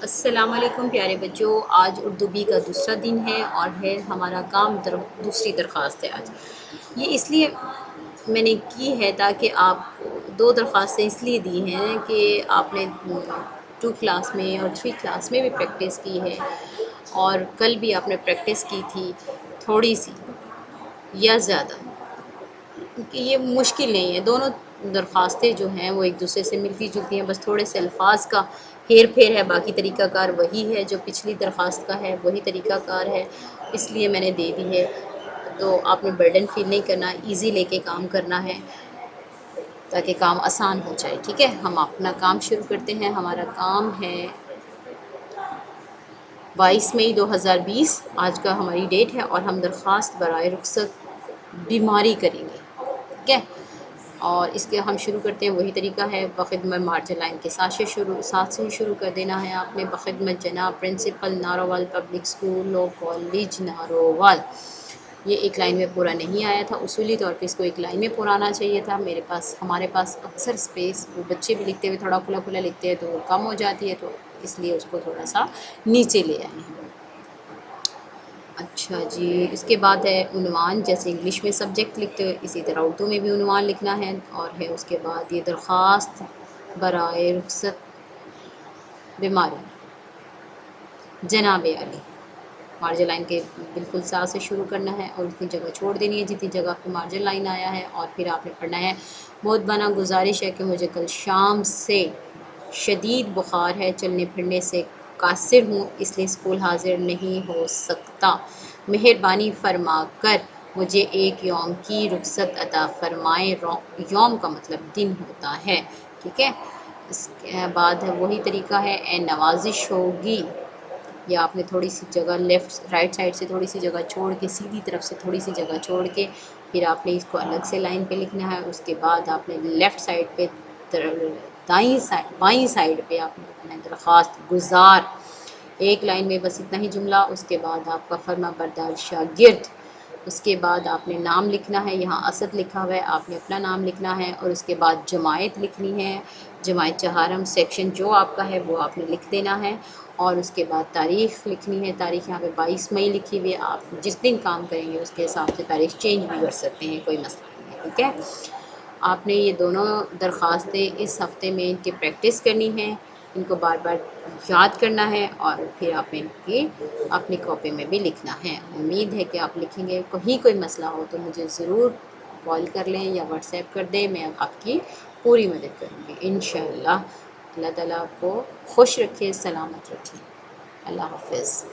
अस्सलाम वालेकुम प्यारे बच्चों। आज उर्दू बी का दूसरा दिन है और है हमारा काम दूसरी दरख्वास्त है आज। ये इसलिए मैंने की है ताकि आपको दो दरख्वास्तें इसलिए दी हैं कि आपने 2 क्लास में और 3 क्लास में भी प्रैक्टिस की है और कल भी आपने प्रैक्टिस की थी थोड़ी सी या ज़्यादा, क्योंकि ये मुश्किल नहीं है। दोनों दरख्वास्तें जो हैं वो एक दूसरे से मिलती जुलती हैं, बस थोड़े से अल्फाज का हेर फेर है, बाकी तरीक़ाकार वही है जो पिछली दरख्वास्त का है, वही तरीक़ाकार है, इसलिए मैंने दे दी है। तो आपने बर्डन फील नहीं करना, इजी लेके काम करना है ताकि काम आसान हो जाए। ठीक है, हम अपना काम शुरू करते हैं। हमारा काम है 22 मई 2020 आज का हमारी डेट है और हम दरख्वास्त बराए रुखसत बीमारी करेंगे। ठीक है, और इसके हम शुरू करते हैं, वही तरीका है, बख़िदमत मार्जिन लाइन के साथ से ही शुरू कर देना है आपने। बख़िदमत जनाब प्रिंसिपल नारोवाल पब्लिक स्कूल और कॉलेज नारोवाल। ये एक लाइन में पूरा नहीं आया था, उसूली तौर पे इसको एक लाइन में पूरा आना चाहिए था। हमारे पास अक्सर स्पेस, वो बच्चे भी लिखते हुए थोड़ा खुला खुला लिखते हैं तो कम हो जाती है, तो इसलिए उसको थोड़ा सा नीचे ले आए हैं। अच्छा जी, इसके बाद है उन्वान। जैसे इंग्लिश में सब्जेक्ट लिखते हो इसी तरह उर्दू में भी उन्वान लिखना है। और है उसके बाद ये दरख्वास्त बराए रुखसत बीमारी जनाब अली। मार्जिन लाइन के बिल्कुल साथ से शुरू करना है और उतनी जगह छोड़ देनी है जितनी जगह पे मार्जिन लाइन आया है। और फिर आपने पढ़ना है, बहुत बना गुजारिश है कि मुझे कल शाम से शदीद बुखार है, चलने फिरने से कासिर हूँ, इसलिए स्कूल हाजिर नहीं हो सकता। मेहरबानी फरमा कर मुझे एक यौम की रुखसत अता फ़रमाएँ। यौम का मतलब दिन होता है। ठीक है, इसके बाद है वही तरीका है, ए नवाजिश होगी, या आपने थोड़ी सी जगह राइट साइड से थोड़ी सी जगह छोड़ के, सीधी तरफ से थोड़ी सी जगह छोड़ के फिर आपने इसको अलग से लाइन पे लिखना है। उसके बाद आपने लेफ़्ट साइड पे बाईं साइड पे आपने लिखना है दरख्वास्त गुजार। एक लाइन में बस इतना ही जुमला। उसके बाद आपका फर्मा बरदार शागिर्द। उसके बाद आपने नाम लिखना है, यहाँ असद लिखा हुआ है, आपने अपना नाम लिखना है। और उसके बाद जमायत लिखनी है, जमायत चहारम सेक्शन जो आपका है वो आपने लिख देना है। और उसके बाद तारीख़ लिखनी है, तारीख़ यहाँ पे 22 मई लिखी हुई है। आप जिस दिन काम करेंगे उसके हिसाब से तारीख़ चेंज भी कर सकते हैं, कोई मसला नहीं है। ठीक है, आपने ये दोनों दरख्वास्तें इस हफ़्ते में इनकी प्रैक्टिस करनी है, इनको बार बार याद करना है और फिर आपने इनकी अपनी कॉपी में भी लिखना है। उम्मीद है कि आप लिखेंगे। कहीं कोई मसला हो तो मुझे ज़रूर कॉल कर लें या व्हाट्सएप कर दें, मैं आपकी पूरी मदद करूँगी इंशाअल्लाह। अल्लाह ताला आपको खुश रखे, सलामत रखे। अल्लाह हाफ़िज़।